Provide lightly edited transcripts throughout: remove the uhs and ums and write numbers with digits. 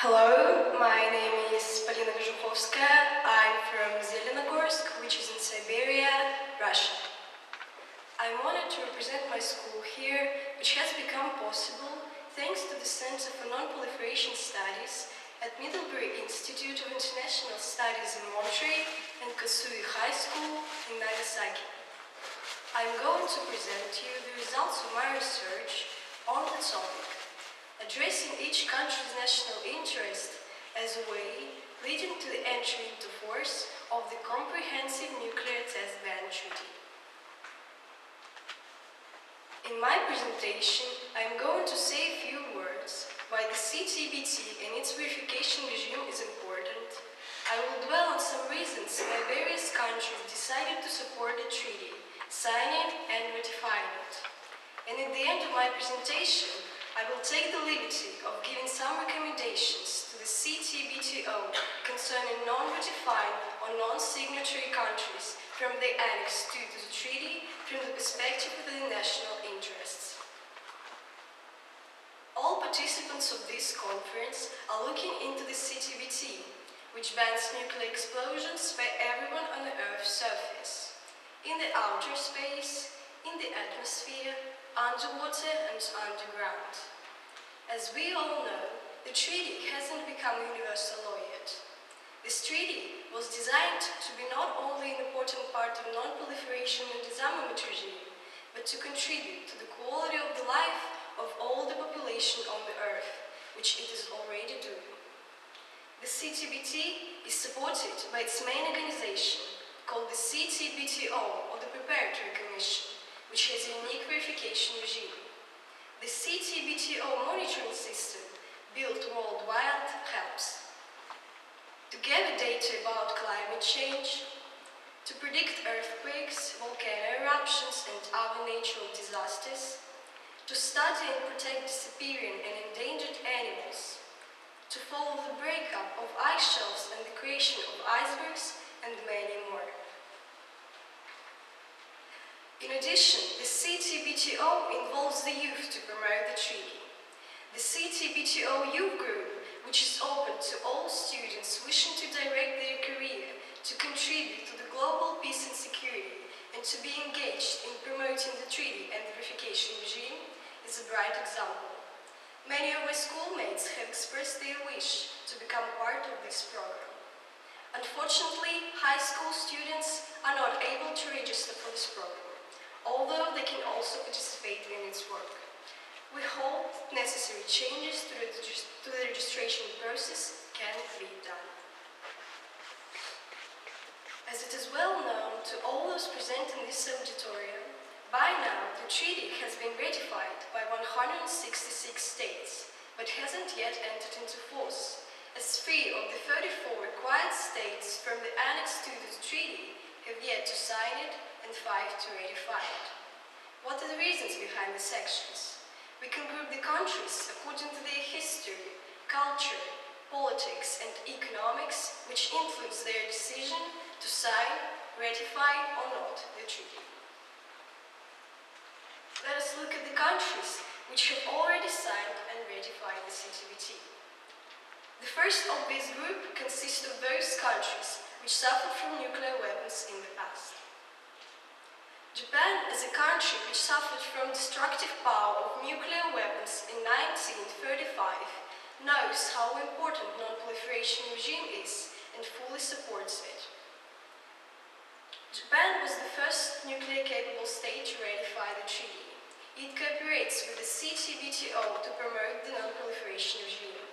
Hello, my name is I'm from Zelenogorsk, which is in Siberia, Russia. I'm honored to represent my school here, which has become possible thanks to the Center for Non-Proliferation Studies at Middlebury Institute of International Studies in Monterey and Kasui High School in Nagasaki. I'm going to present to you the results of my research on the topic, addressing each country's national interest as a way leading to the entry into force of the Comprehensive Nuclear Test Ban Treaty. In my presentation, I am going to say a few words why the CTBT and its verification regime is important. I will dwell on some reasons why various countries decided to support the treaty, signing and ratifying it. And at the end of my presentation, I will take the liberty of giving some recommendations to the CTBTO concerning non-ratifying or non-signatory countries from the Annex II to the treaty from the perspective of their national interests. All participants of this conference are looking into the CTBT, which bans nuclear explosions by everyone on the Earth's surface, in the outer space, in the atmosphere, underwater and underground. As we all know, the treaty hasn't become universal law yet. This treaty was designed to be not only an important part of non-proliferation and disarmament regime, but to contribute to the quality of the life of all the population on the Earth, which it is already doing. The CTBT is supported by its main organization, called the CTBTO, or the Preparatory Commission, which has a unique verification regime. The CTBTO monitoring system, built worldwide, helps to gather data about climate change, to predict earthquakes, volcano eruptions and other natural disasters, to study and protect disappearing and endangered animals, to follow the breakup of ice shelves and the creation of icebergs, and many more. In addition, the CTBTO involves the youth to promote the treaty. The CTBTO Youth Group, which is open to all students wishing to direct their career to contribute to the global peace and security and to be engaged in promoting the treaty and the verification regime, is a bright example. Many of my schoolmates have expressed their wish to become part of this program. Unfortunately, high school students are not able to register for this program, although they can also participate in its work. We hope necessary changes to the registration process can be done. As it is well known to all those present in this auditorium, by now the treaty has been ratified by 166 states, but hasn't yet entered into force, as 3 of the 34 required states from the Annex II to the treaty have yet to sign it and 5 to ratify it. What are the reasons behind the sections? We can group the countries according to their history, culture, politics and economics, which influence their decision to sign, ratify or not the treaty. Let us look at the countries which have already signed and ratified the CTBT. The first obvious group consists of those countries which suffered from nuclear weapons in the past. Japan is a country which suffered from destructive power of nuclear weapons in 1935, knows how important non-proliferation regime is and fully supports it. Japan was the first nuclear-capable state to ratify the treaty. It cooperates with the CTBTO to promote the non-proliferation regime.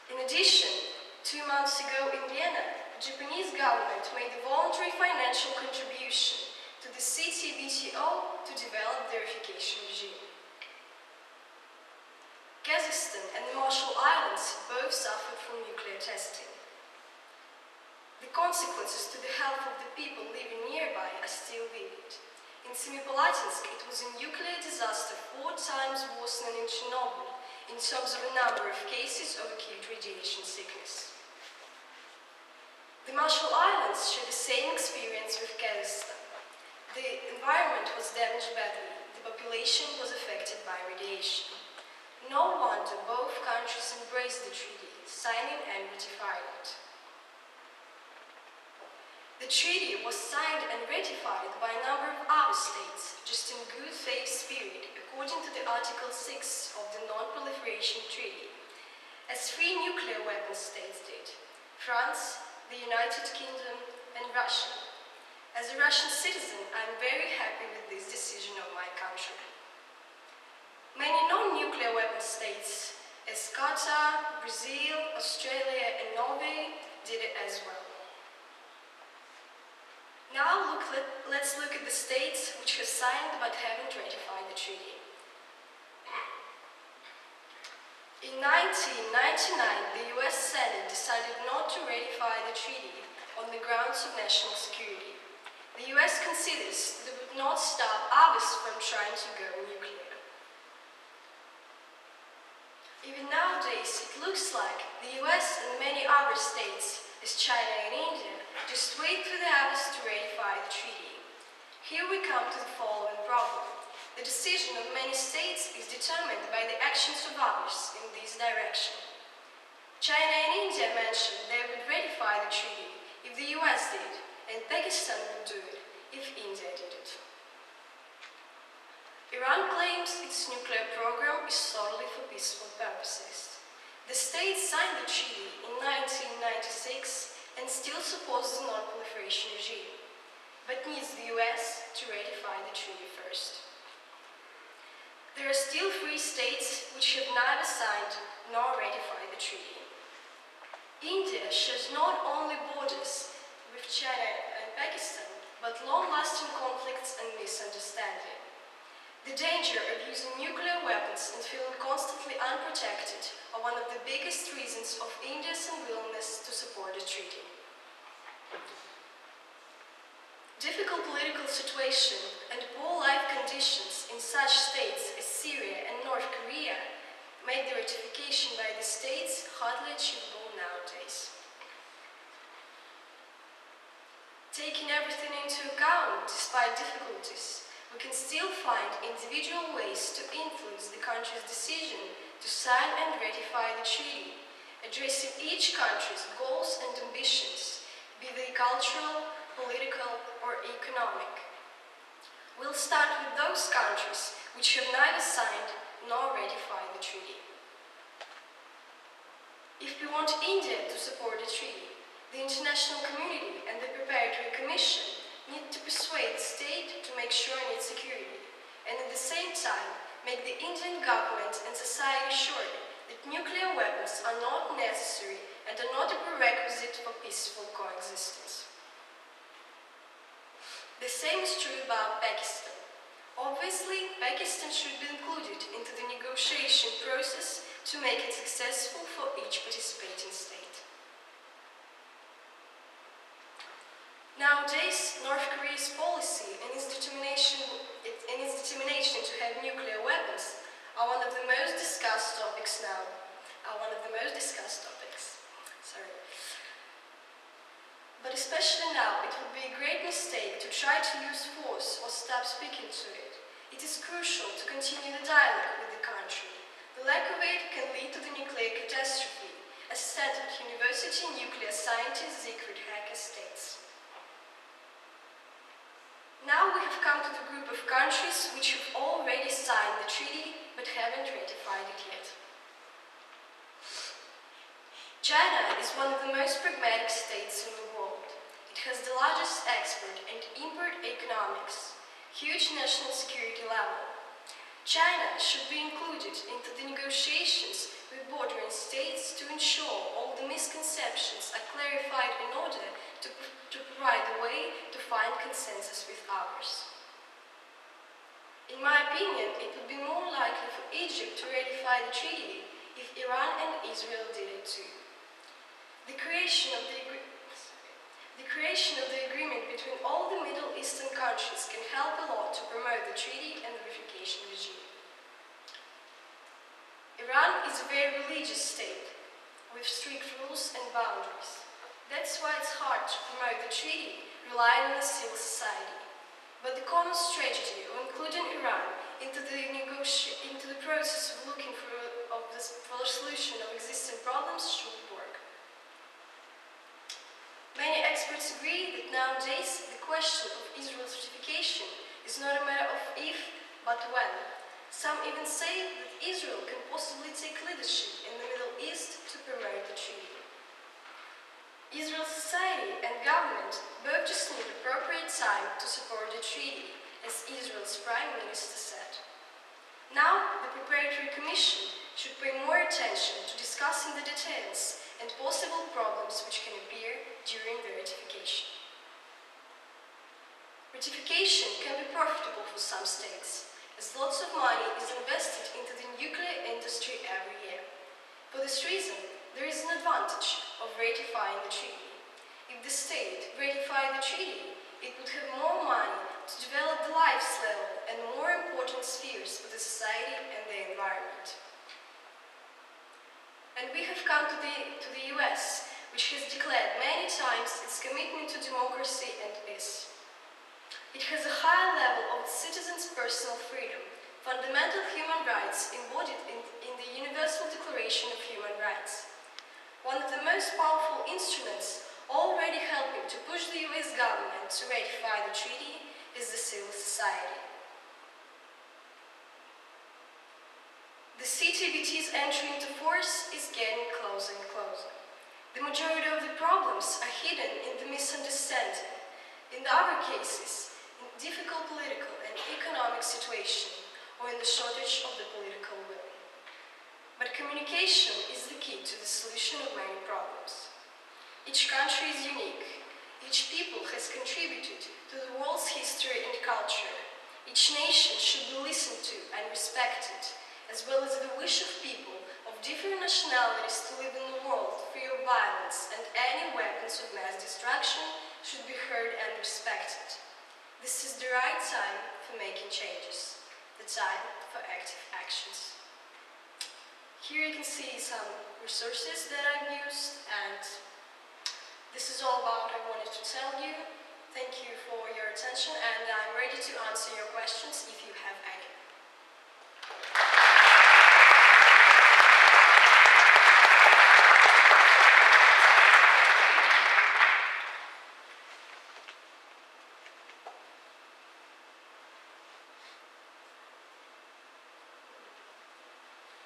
In addition, 2 months ago in Vienna, the Japanese government made a voluntary financial contribution to the CTBTO to develop the verification regime. Kazakhstan and the Marshall Islands both suffered from nuclear testing. The consequences to the health of the people living nearby are still vivid. In Semipalatinsk, it was a nuclear disaster 4 times worse than in Chernobyl in terms of the number of cases of acute radiation sickness. The Marshall Islands share the same experience with Kazakhstan. The environment was damaged badly. The population was affected by radiation. No wonder both countries embraced the treaty, signing and ratifying it. The treaty was signed and ratified by a number of other states, just in good faith spirit, according to the Article 6 of the Non-Proliferation Treaty, as 3 nuclear weapons states did: France, the United Kingdom, and Russia. As a Russian citizen, I am very happy with this decision of my country. Many non-nuclear weapon states, as Qatar, Brazil, Australia, and Norway, did it as well. Now let's look at the states which have signed but haven't ratified the treaty. In 1999, the US Senate decided not to ratify the treaty on the grounds of national security. The US considers that it would not stop others from trying to go nuclear. Even nowadays, it looks like the US and many other states, as China and India, just wait for the others to ratify the treaty. Here we come to the following problem. The decision of many states is determined by the actions of others in this direction. China and India mentioned they would ratify the treaty if the US did, and Pakistan would do it if India did it. Iran claims its nuclear program is solely for peaceful purposes. The states signed the treaty in 1996 and still supports the non-proliferation regime, but needs the US to ratify the treaty first. There are still 3 states which have neither signed nor ratified the treaty. India shares not only borders with China and Pakistan, but long-lasting conflicts and misunderstanding. The danger of using nuclear weapons and feeling constantly unprotected are one of the biggest reasons of India's unwillingness to support the treaty. Difficult political situation and poor life conditions in such states as Syria and North Korea make the ratification by the states hardly achievable nowadays. Taking everything into account, despite difficulties, we can still find individual ways to influence the country's decision to sign and ratify the treaty, addressing each country's goals and ambitions, be they cultural, political, or economic. We'll start with those countries which have neither signed nor ratified the treaty. If we want India to support the treaty, the international community and the Preparatory Commission need to persuade the state to make sure in its security, and at the same time make the Indian government and society sure that nuclear weapons are not necessary and are not a prerequisite for peaceful coexistence. The same is true about Pakistan. Obviously, Pakistan should be included into the negotiation process to make it successful for each participating state. Nowadays, North Korea's policy and its determination to have nuclear weapons are one of the most discussed topics now. But especially now, it would be a great mistake to try to use force or stop speaking to it. It is crucial to continue the dialogue with the country. The lack of it can lead to the nuclear catastrophe, as Stanford University nuclear scientist Siegfried Hacker states. Now we have come to the group of countries which have already signed the treaty but haven't ratified it yet. China is one of the most pragmatic states in the world. It has the largest export and import economics, huge national security level. China should be included into the negotiations with bordering states to ensure all the misconceptions are clarified in order to provide a way to find consensus with others. In my opinion, it would be more likely for Egypt to ratify the treaty if Iran and Israel did it too. The creation of the agreement between all the Middle Eastern countries can help a lot to promote the treaty and the verification regime. Iran is a very religious state with strict rules and boundaries. That's why it's hard to promote the treaty relying on the civil society. But the common strategy of including Iran into the process of looking for a for the solution of existing problems should work. Many experts agree that nowadays the question of Israel's ratification is not a matter of if, but when. Some even say that Israel can possibly take leadership in the Middle East to promote the treaty. Israel's society and government both just need appropriate time to support the treaty, as Israel's Prime Minister said. Now, the Preparatory Commission should pay more attention to discussing the details and possible problems which can appear during the ratification. Ratification can be profitable for some states, as lots of money is invested into the nuclear industry every year. For this reason, there is an advantage of ratifying the treaty. If the state ratified the treaty, it would have more money to develop the life level and more important spheres for the society and the environment. And we have come to the US, which has declared many times its commitment to democracy and peace. It has a high level of its citizens' personal freedom, fundamental human rights embodied in the Universal Declaration of Human Rights. One of the most powerful instruments already helping to push the US government to ratify the treaty is the civil society. The CTBT's entry into force is getting closer and closer. The majority of the problems are hidden in the misunderstanding. In the other cases, in difficult political and economic situation, or in the shortage of the political will. But communication is the key to the solution of many problems. Each country is unique. Each people has contributed to the world's history and culture. Each nation should be listened to and respected, as well as the wish of people of different nationalities to live in a world free of violence, and any weapons of mass destruction should be heard and respected. This is the right time for making changes, the time for active actions. Here you can see some resources that I've used, and this is all about what I wanted to tell you. Thank you for your attention, and I'm ready to answer your questions if you have any.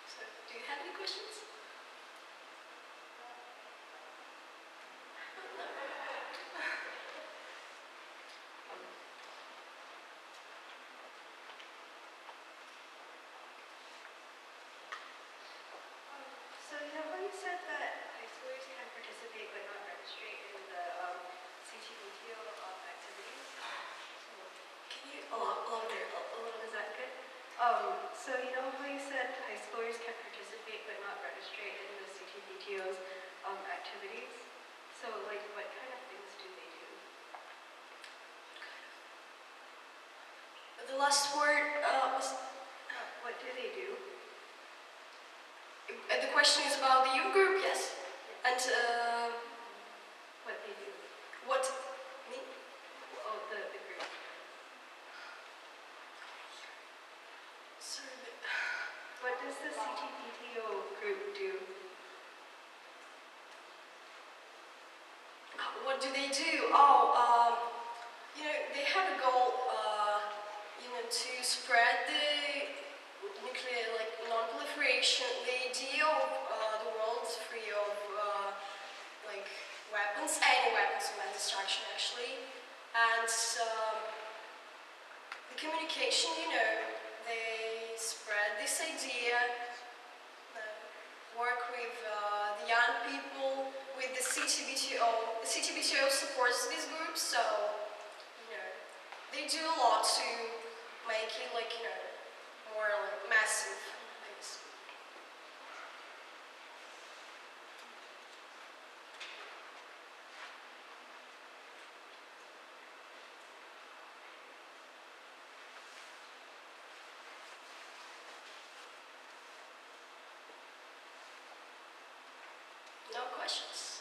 So, do you have any questions? So, how you said that high schoolers can participate but not registrate in the CTBTO activities? Can you louder a little? Is that good? So how you said high schoolers can participate but not registrate in the CTBTO's activities? So, what kind of things do they do? The last word was... What do they do? The question is about the youth group, yes? And What they do? what... Me? Oh, the group. Sorry, but... What does the CTBTO group do? What do they do? Oh, they have a goal, to spread the nuclear, non-proliferation, the idea of the world free of, weapons, any weapons of mass destruction, actually. And the communication, they spread this idea, work with the young people, with the CTBTO. The CTBTO supports these groups, so, they do a lot to make it, more massive, I guess. No questions?